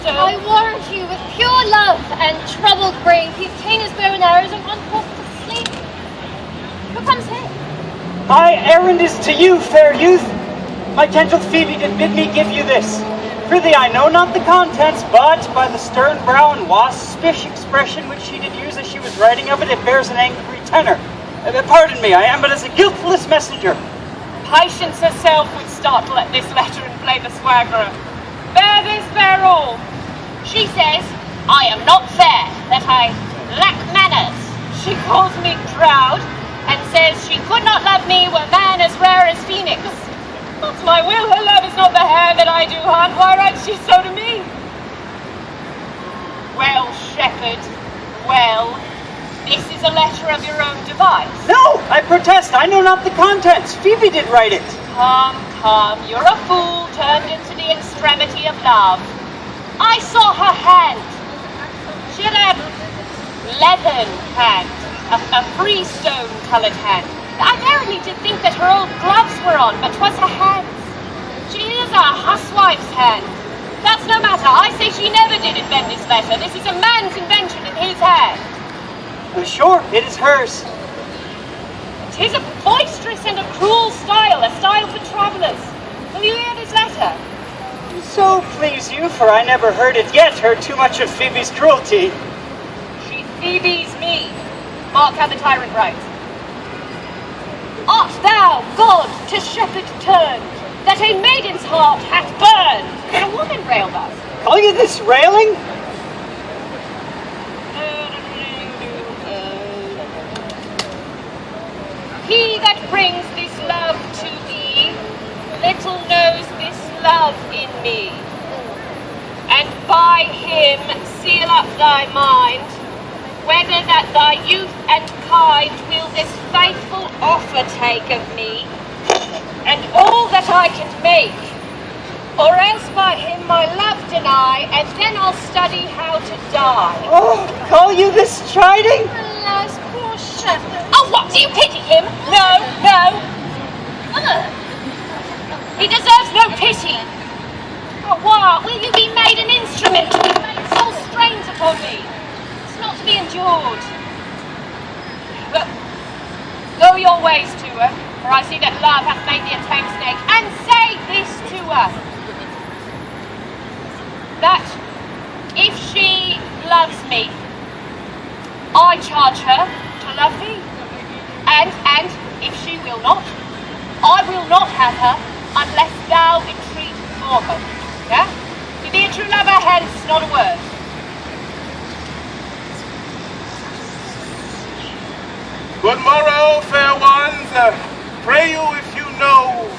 so. I warrant you, with pure love and troubled brain, he obtained his bow and arrows and one forth to sleep. Who comes here? My errand is to you, fair youth. My gentle Phoebe did bid me give you this. Prithee, I know not the contents, but by the stern brow and waspish expression which she did use as she was writing of it, it bears an angry tenor. Pardon me, I am but as a guiltless messenger. Patience herself would startle at this letter and play the swaggerer. Bear this, bear all. She says, I am not fair, that I lack manners. She calls me proud, And says she could not love me were man as rare as Phoenix. That's my will, her love is not the hair that I do hunt. Why writes she so to me? Well, shepherd, well, this is a letter of your own device. No, I protest, I know not the contents. Phoebe did write it. Come, come, you're a fool turned into the extremity of love. I saw her hand. She had a leathern hand, a freestone-coloured hand. I verily did think that her old gloves were on, but 'twas her hands. She is a huswife's hand. That's no matter. I say she never did invent this letter. This is a man's invention in his hand. Sure, it is hers. 'Tis a boisterous and a cruel style, a style for travellers. Will you hear this letter? So please you, for I never heard it yet, heard too much of Phoebe's cruelty. She Phoebes me. Mark how the tyrant writes. Art thou, God, to shepherd turned, that a maiden's heart hath burned? Can a woman rail thus? Call you this railing? He that brings this love to thee, little knows this love in me. And by him seal up thy mind, whether that thy youth and kind will this faithful offer take of me, and all that I can make, or else by him my love deny, and then I'll study how to die. Oh, call you this chiding? Alas, poor shepherd. Oh, what, do you pity him? No, no. He deserves no pity. Oh, what, will you be made an instrument to be made sole strains upon me? It's not to be endured. But go your ways to her, for I see that love hath made thee a tame snake, and say this to her, that if she loves me, I charge her to love thee. And if she will not, I will not have her unless thou entreat for her. Yeah? To be a true lover, hence not a word. Good morrow, fair ones. Pray you if you know.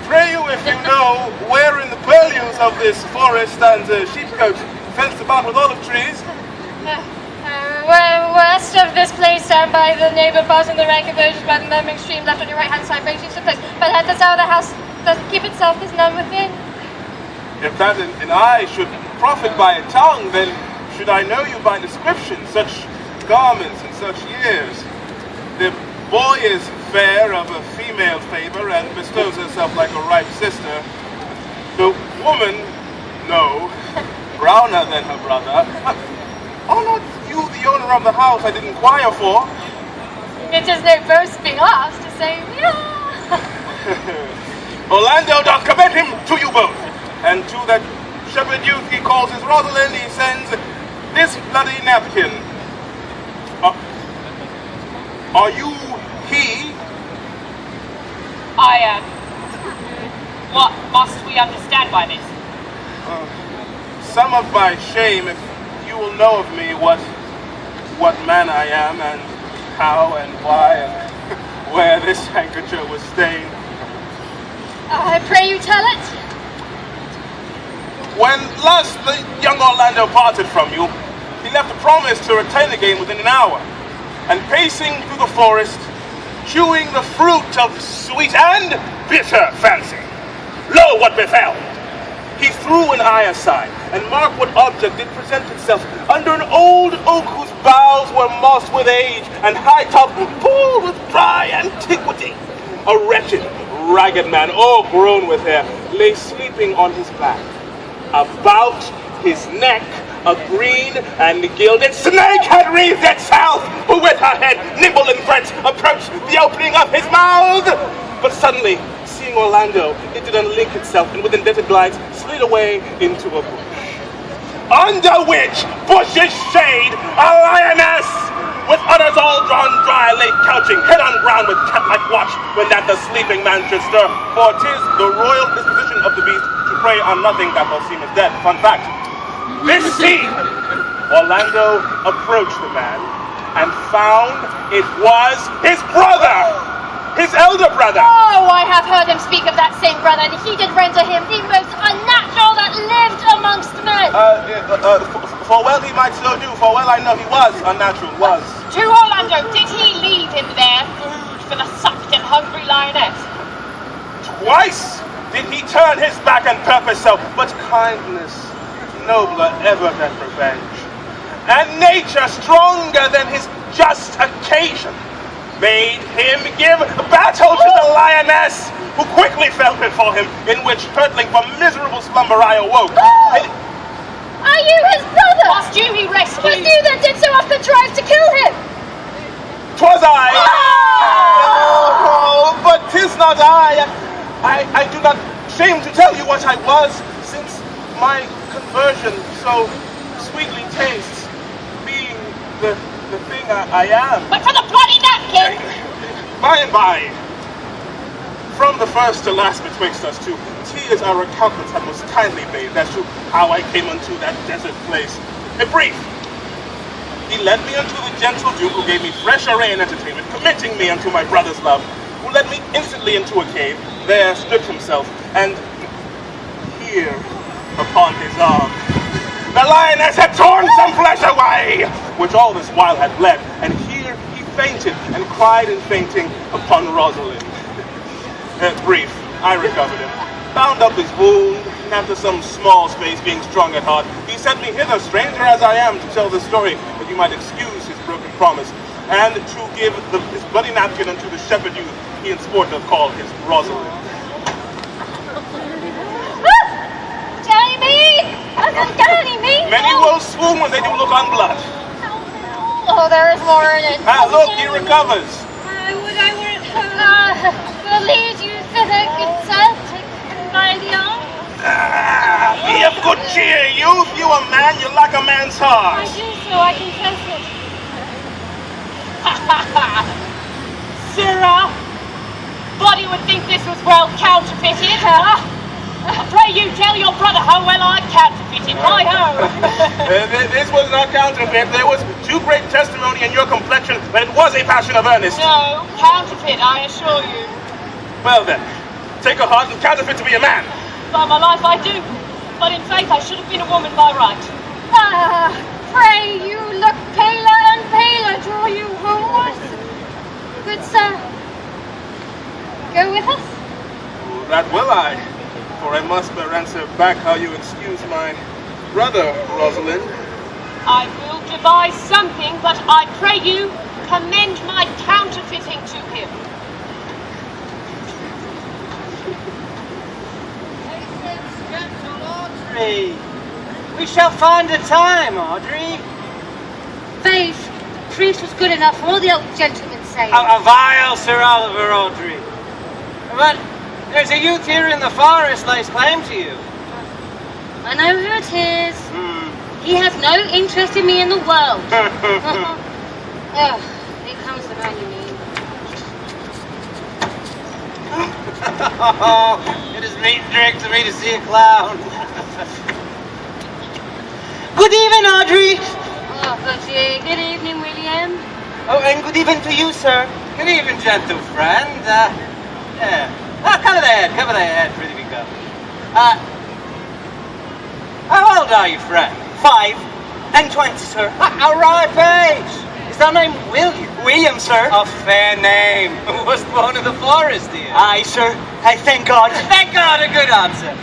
Pray you if you know where in the purlieus of this forest stands a sheepcote fenced about with olive trees. West of this place, down by the neighbour passing the rank of ocean by the murmuring stream, left on your right hand side, breaking the place. But at the side of the house does keep itself, there's none within. If that an eye should profit by a tongue, then should I know you by description, such garments and such years. The boy is fair, of a female favour, and bestows herself like a ripe sister. The woman, no, browner than her brother. Are not you the owner of the house I did inquire for? It is no boast being asked to say, yeah. Orlando doth commend him to you both, and to that shepherd youth he calls his Rosalind, he sends this bloody napkin. Are you he? I am. What must we understand by this? Some of my shame, if you will know of me what man I am, and how and why, and where this handkerchief was stained. I pray you tell it. When last the young Orlando parted from you, he left a promise to return again within an hour, and pacing through the forest, chewing the fruit of sweet and bitter fancy. Lo, what befell! He threw an eye aside, and marked what object did present itself under an old oak whose boughs were mossed with age, and high top pulled with dry antiquity. A wretched, ragged man, all grown with hair, lay sleeping on his back. About his neck, a green and gilded snake had wreathed itself, who with her head, nimble and brent, approached the opening of his mouth. But suddenly, seeing Orlando, it did unlink itself, and with indented glides, slid away into a bush. Under which bush's shade, a lioness, with udders all drawn dry, lay couching, head on ground with cat-like watch, when that the sleeping man should stir. For 'tis the royal disposition of the beast to prey on nothing that will seem as dead. Fun fact, this scene, Orlando approached the man and found it was his brother, his elder brother. Oh, I have heard him speak of that same brother, and he did render him the most unnatural that lived amongst men. For well he might so do, for well I know he was unnatural, was. True, Orlando, did he leave him there food for the sucked and hungry lioness? Twice did he turn his back and purpose so, but kindness nobler ever than revenge, and nature stronger than his just occasion, made him give battle to the lioness, who quickly fell before him, in which, hurtling from miserable slumber, I awoke. Are you his brother? Was you he rescued? Was you that did so often strive to kill him? 'Twas I. Oh, but 'tis not I. I do not shame to tell you what I was, since my conversion so sweetly tastes, being the thing I am. But for the bloody napkin! By and by, from the first to last betwixt us two, tears our accountants had most kindly made as to how I came unto that desert place. In brief, he led me unto the gentle Duke, who gave me fresh array and entertainment, committing me unto my brother's love, who led me instantly into a cave, there stripped himself, and here, upon his arm, the lioness had torn some flesh away, which all this while had bled, and here he fainted, and cried in fainting upon Rosalind. Brief, I recovered him, bound up his wound, and after some small space, being strong at heart, he sent me hither, stranger as I am, to tell this story, that you might excuse his broken promise, and to give his bloody napkin unto the shepherd youth he in sport doth call his Rosalind. Johnny me! I don't get any meat! Many will swoon when they do look on blood. Oh, there is more in it. Look, he recovers. Would I were will lead you thither, good sir, taken by the arm. Be of good cheer, youth. You a man, you lack a man's heart. I do so, I confess it. Sirrah, body would think this was well counterfeited, huh? Pray you tell your brother how well I counterfeited. Hi-ho! This was not counterfeit. There was too great testimony in your complexion that it was a passion of earnest. No, counterfeit, I assure you. Well then, take a heart and counterfeit to be a man. By my life I do, but in faith I should have been a woman by right. Pray you look paler and paler, draw you homewards. Good sir, go with us? That will I. For I must but answer back how you excuse my brother, Rosalind. I will devise something, but I pray you commend my counterfeiting to him. Gentle Audrey, we shall find a time, Audrey. Faith, priest was good enough for all the old gentlemen say. A vile Sir Oliver, Audrey. But there's a youth here in the forest lays claim to you. I know who it is. He has no interest in me in the world. Oh, here comes the man you mean. It is meat and drink to me to see a clown. Good evening, Audrey. Oh, good evening, William. Oh, and good evening to you, sir. Good evening, gentle friend. Yeah. Cover the head, pretty big girl. How old are you, friend? 5 and 20, sir. A ripe age. Is that name William? William, sir. A fair name. Was born in the forest, dear. Aye, sir. I thank God. Thank God, a good answer.